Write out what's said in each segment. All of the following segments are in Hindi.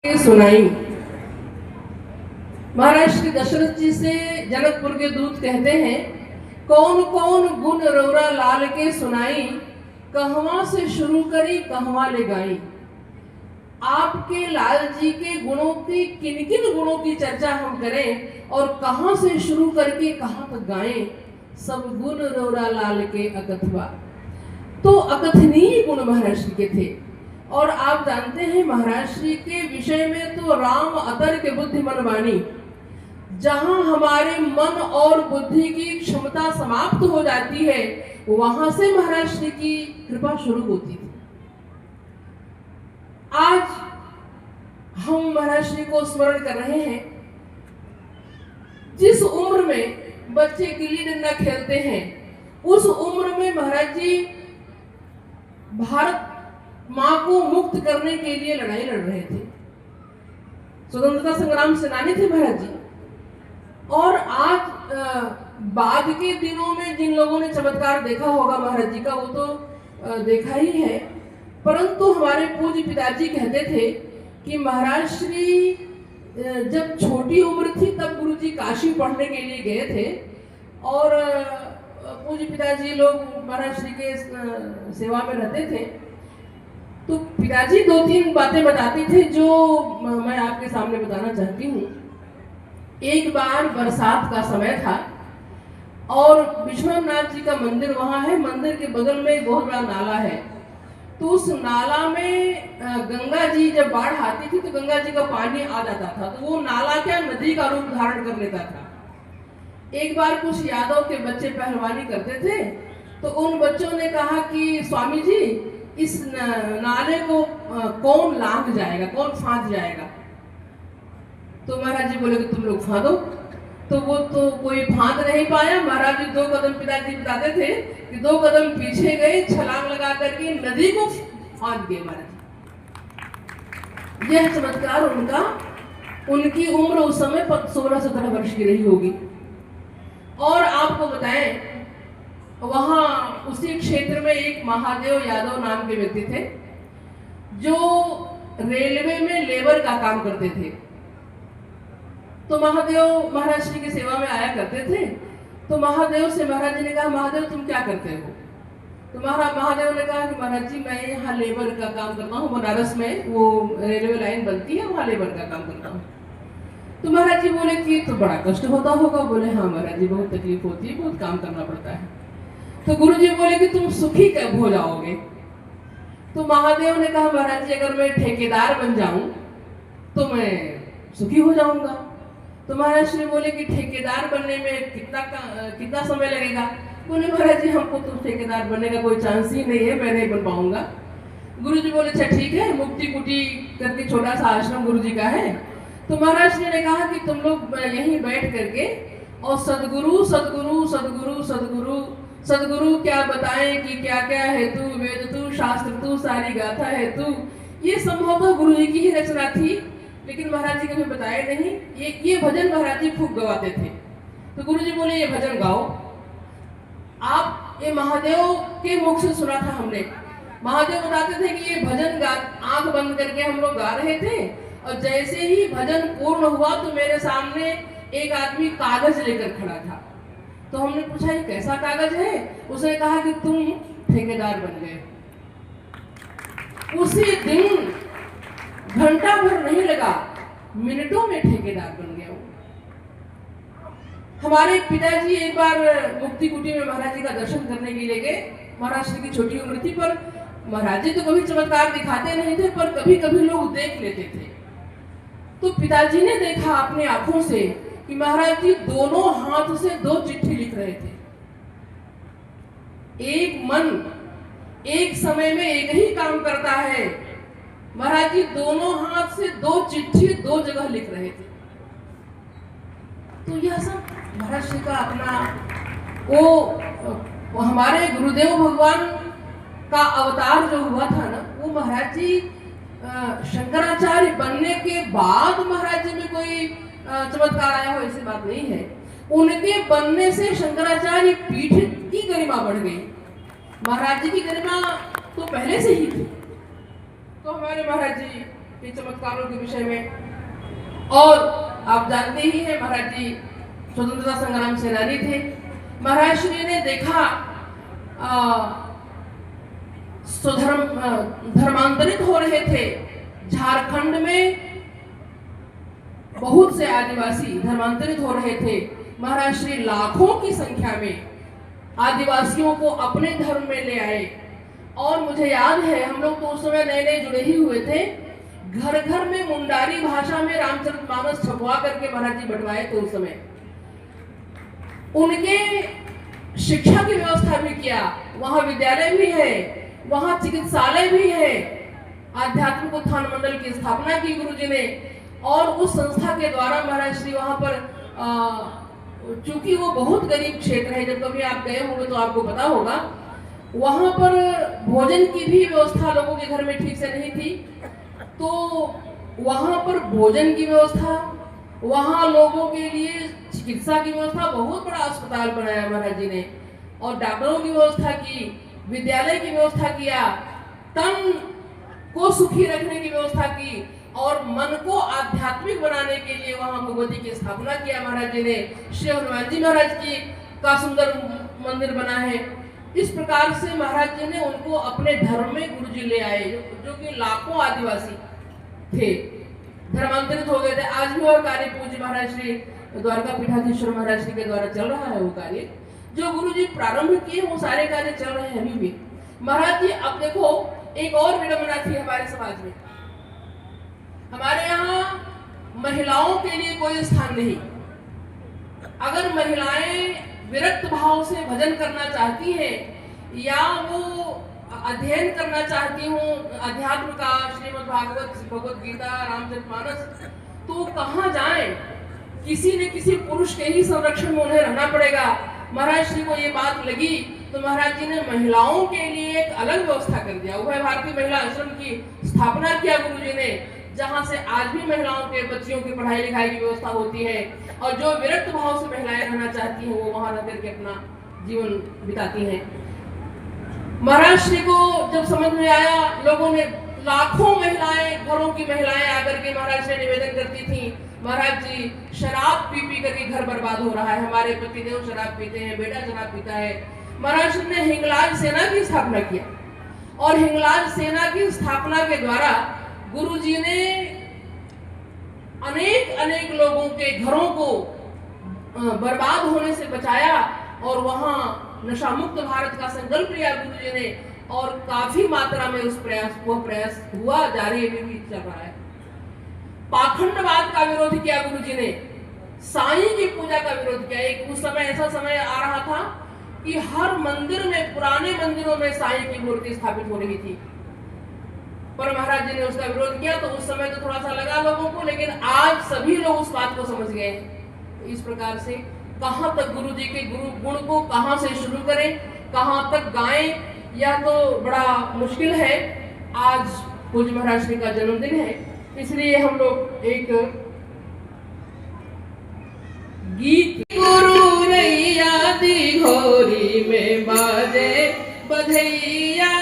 सुनाई। महाराज श्री दशरथ जी से जनकपुर के दूत कहते हैं, कौन कौन गुण रौरा लाल के सुनाई, कहवा से शुरू करी कहवा ले गाई। आपके लाल जी के गुणों की किन किन गुणों की चर्चा हम करें और कहां से शुरू करके कहां तक गाएं। सब गुण रौरा लाल के अकथवा। तो अकथनीय गुण महाराज श्री के थे। और आप जानते हैं महाराज श्री के विषय में तो राम अतर्क बुद्धि मन वाणी, जहां हमारे मन और बुद्धि की क्षमता समाप्त हो जाती है वहां से महाराज श्री की कृपा शुरू होती थी। आज हम महाराज श्री को स्मरण कर रहे हैं। जिस उम्र में बच्चे गिल्ली डंडा खेलते हैं उस उम्र में महाराज जी भारत मां को मुक्त करने के लिए लड़ाई लड़ रहे थे। स्वतंत्रता संग्राम सेनानी थे महाराज जी। और आज बाद के दिनों में जिन लोगों ने चमत्कार देखा होगा महाराज जी का, वो तो देखा ही है। परंतु हमारे पूज्य पिताजी कहते थे कि महाराज श्री जब छोटी उम्र थी तब गुरुजी काशी पढ़ने के लिए गए थे। और पूज्य पिताजी लोग महाराज श्री के सेवा में रहते थे। तो पिताजी दो तीन बातें बताते थे जो मैं आपके सामने बताना चाहती हूँ। एक बार बरसात का समय था और विश्वनाथ जी का मंदिर वहाँ है। मंदिर के बगल में एक बहुत बड़ा नाला है। तो उस नाला में गंगा जी जब बाढ़ आती थी तो गंगा जी का पानी आ जाता था। तो वो नाला क्या नदी का रूप धारण कर लेता था। एक बार कुछ यादव के बच्चे पहलवानी करते थे तो उन बच्चों ने कहा कि स्वामी जी इस नाले को कौन लांघ जाएगा, कौन फांद जाएगा। तो महाराज जी बोले कि तुम लोग फांदो। तो वो तो कोई फांद नहीं पाया। महाराज जी 2 कदम, पिताजी बताते थे कि 2 कदम पीछे गए, छलांग लगा करके नदी को फांद गए महाराज जी। यह चमत्कार उनका, उनकी उम्र उस समय 16-17 वर्ष की रही होगी। और आपको बताएं वहां उसी क्षेत्र में एक महादेव यादव नाम के व्यक्ति थे जो रेलवे में लेबर का काम करते थे। तो महादेव महाराज जी की सेवा में आया करते थे। तो महादेव से महाराज जी ने कहा, महादेव तुम क्या करते हो। तो महादेव ने कहा कि महाराज जी मैं यहाँ लेबर का काम करता हूँ। बनारस में वो रेलवे लाइन बनती है, वहाँ लेबर का काम करता हूँ। तो महाराज जी बोले कि तो बड़ा कष्ट होता होगा। बोले हाँ महाराज जी बहुत तकलीफ होती है, बहुत काम करना पड़ता है। तो गुरु जी बोले कि तुम सुखी कब हो जाओगे। तो महादेव ने कहा महाराज जी अगर मैं ठेकेदार बन जाऊं तो मैं सुखी हो जाऊंगा। तो महाराज श्री बोले कि ठेकेदार बनने में कितना समय लगेगा। बोले महाराज जी हमको तो ठेकेदार बनने का कोई चांस ही नहीं है, मैं नहीं बन पाऊंगा। गुरु जी बोले अच्छा ठीक है, मुक्ति कुटी करके छोटा सा आश्रम गुरु जी का है। तो महाराज जी ने कहा कि तुम लोग यहीं बैठ करके और सदगुरु सदगुरु सदगुरु सदगुरु सदगुरु क्या बताएं कि क्या क्या है तू, वेद तू, शास्त्र तू, सारी गाथा है तू। ये संभवतः गुरु जी की ही रचना थी, लेकिन महाराज जी कभी बताए नहीं। ये भजन महाराज जी खूब गवाते थे। तो गुरु जी बोले ये भजन गाओ आप। ये महादेव के मुख से सुना था हमने। महादेव बताते थे कि ये भजन आंख बंद करके हम लोग गा रहे थे और जैसे ही भजन पूर्ण हुआ तो मेरे सामने एक आदमी कागज लेकर खड़ा था। तो हमने पूछा ये कैसा कागज है। उसने कहा कि तुम ठेकेदार बन गए। उसी दिन घंटा भर नहीं लगा, मिनटों में ठेकेदार बन गया। हमारे पिताजी एक बार मुक्ति कुटी में महाराज जी का दर्शन करने के लिए गए। महाराज जी की छोटी उम्र थी पर महाराज जी तो कभी चमत्कार दिखाते नहीं थे, पर कभी कभी लोग देख लेते थे। तो पिताजी ने देखा अपने आंखों से कि महाराज जी दोनों हाथ से 2 चिट्ठी लिख रहे थे। एक मन एक समय में एक ही काम करता है। महाराज जी दोनों हाथ से 2 चिट्ठी 2 जगह लिख रहे थे। तो यह सब महाराज जी का अपना वो हमारे गुरुदेव भगवान का अवतार जो हुआ था ना, वो महाराज जी शंकराचार्य बनने के बाद महाराज जी में कोई चमत्कार आया हो ऐसी बात नहीं है। उनके बनने से शंकराचार्य पीठ की गरिमा बढ़ गई। महाराज जी की गरिमा तो पहले से ही थी। तो हमारे महाराज जी के चमत्कारों के विषय में। और आप जानते ही हैं महाराज जी स्वतंत्रता संग्राम सेनानी थे। महाराज श्री ने देखा धर्मांतरित हो रहे थे। झारखंड में बहुत से आदिवासी धर्मांतरित हो रहे थे। महाराज श्री लाखों की संख्या में आदिवासियों को अपने धर्म में ले आए। और मुझे याद है हम लोग तो उस समय नए नए जुड़े ही हुए थे। घर घर में मुंडारी भाषा में रामचरितमानस छपवा करके महाराज जी बंटवाए थे उस समय। उनके शिक्षा की व्यवस्था भी किया, वहां विद्यालय भी है, वहां चिकित्सालय भी है, आध्यात्मिक उत्थान मंडल की स्थापना की गुरुजी ने। और उस संस्था के द्वारा महाराज श्री वहां पर चूंकि वो बहुत गरीब क्षेत्र है, जब कभी आप गए होंगे तो आपको पता होगा, वहां पर भोजन की भी व्यवस्था लोगों के घर में ठीक से नहीं थी। तो वहां पर भोजन की व्यवस्था, वहां लोगों के लिए चिकित्सा की व्यवस्था, बहुत बड़ा अस्पताल बनाया महाराज जी ने। और डॉक्टरों की व्यवस्था की, विद्यालय की व्यवस्था किया, तन को सुखी रखने की व्यवस्था की और मन को आध्यात्मिक बनाने के लिए वहां भगवती की स्थापना किया महाराज जी ने। श्री हनुमान जी महाराज की का सुंदर मंदिर बना है। इस प्रकार से महाराज जी ने उनको अपने धर्म में गुरु जी ले आए, जो कि लाखों आदिवासी थे, धर्मांतरित हो गए थे। आज भी वो कार्य पूज्य महाराज श्री द्वारका पीठाधीश्वर महाराज श्री के द्वारा चल रहा है। वो कार्य जो गुरु जी प्रारंभ किए वो सारे कार्य चल रहे हैं अभी भी। महाराज जी अब देखो एक और विडंबना थी हमारे समाज में। हमारे यहाँ महिलाओं के लिए कोई स्थान नहीं। अगर महिलाएं विरक्त भाव से भजन करना चाहती हैं या वो अध्ययन करना चाहती हूँ अध्यात्म का, श्रीमद् भागवत, भगवत गीता, रामचरितमानस, तो कहाँ जाएं? किसी न किसी पुरुष के ही संरक्षण में उन्हें रहना पड़ेगा। महाराज श्री को ये बात लगी तो महाराज जी ने महिलाओं के लिए एक अलग व्यवस्था कर दिया। उभय भारतीय महिला आश्रम की स्थापना किया गुरु जी ने, जहाँ से आज भी महिलाओं के बच्चियों की पढ़ाई लिखाई की व्यवस्था होती है। और जो विरक्त भाव से महिलाएं रहना चाहती हैं वो वहां रह करके अपना जीवन बिताती हैं। महाराज श्री को जब समझ में आया, लोगों ने, लाखों महिलाएं, घरों की महिलाएं आकर के महाराज से निवेदन करती थी, महाराज जी शराब पी पी करके घर बर्बाद हो रहा है, हमारे पतिदेव शराब पीते हैं, बेटा शराब पीता है। महाराज श्री ने हिंगलाज सेना की स्थापना किया और हिंगलाज सेना की स्थापना के द्वारा गुरु जी ने अनेक लोगों के घरों को बर्बाद होने से बचाया और वहां नशा मुक्त भारत का संकल्प लिया गुरु जी ने। और काफी मात्रा में उस प्रयास हुआ, जारी भी चल रहा है। पाखंडवाद का विरोध किया गुरु जी ने, साईं की पूजा का विरोध किया। एक उस समय ऐसा समय आ रहा था कि हर मंदिर में, पुराने मंदिरों में साईं की मूर्ति स्थापित हो रही थी, पर महाराज जी ने उसका विरोध किया। तो उस समय तो थोड़ा सा लगा लोगों को, लेकिन आज सभी लोग उस बात को समझ गए हैं। तो इस प्रकार से कहां तक गुरु जी के गुरु गुण को कहां से शुरू करें, कहां तक गाएं, यह तो बड़ा मुश्किल है। आज पूज्य महाराज श्री का जन्मदिन है, इसलिए हम लोग एक गीत, गुरु नैया दी घोरी में बाजे बधैया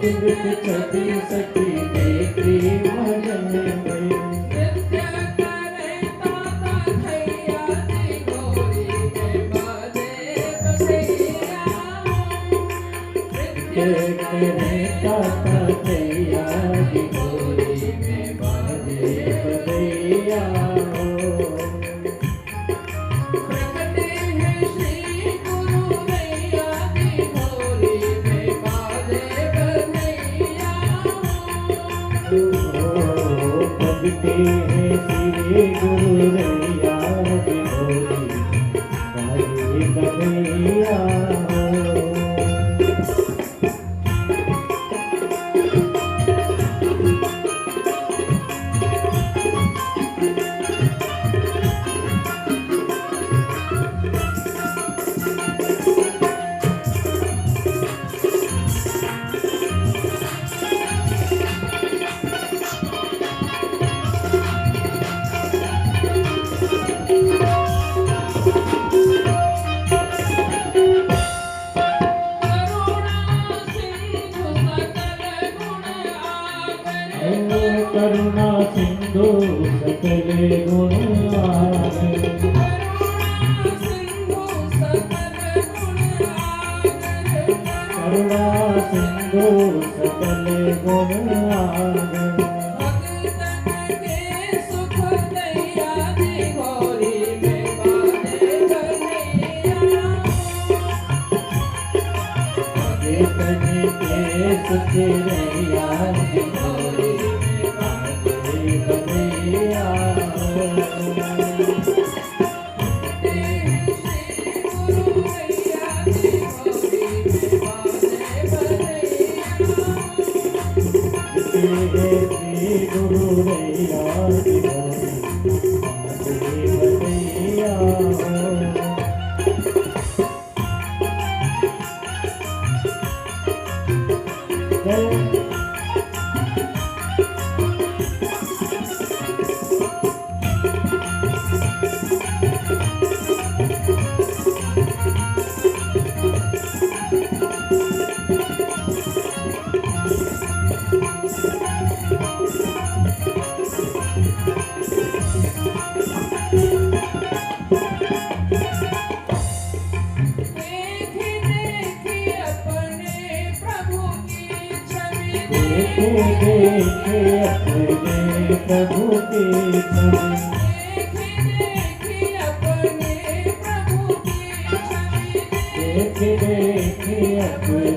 अमृत छवि सखी देखी भजन में। नृत्य करे ताता थैया दी गोरी में बाजे बसैया। नृत्य करे ताता थैया दी गोरी में बाजे बसैया। प्रकटे है श्री गुरु रैया दी गोरी में बाजे बसैया। भगते हैं श्री गुरु रैया दी गोरी बाजे बसैया। करुणा सिंधु सकल गुण आगर। करुणा सिंधु सकल गुण आगर। भगतन के सुख दैया दी गोरी में बाजे बसैया। भगतन के सुख दैया दी गोरी में बाजे बसैया। श्री गुरु रैया दी गोरी बाजे बसैया। देखे अपने प्रभु की छवि। देखे अपने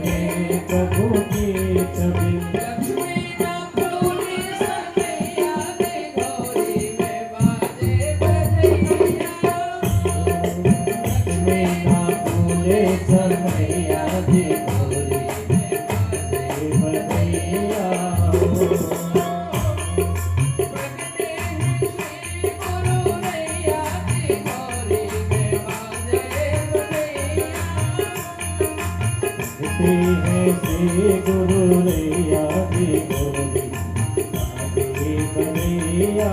प्रभु की छवि। लक्ष्मी ना फूली सनैया दी गोरी में बाजे बसैया। लक्ष्मी ना फूले सनैया दी गोरी में बाजे बसैया। प्रगटे हैं श्री गुरु रैया दी गोरी में बाजे बसैया। है श्री गुरु रैया दी गोरी बाजे बसैया।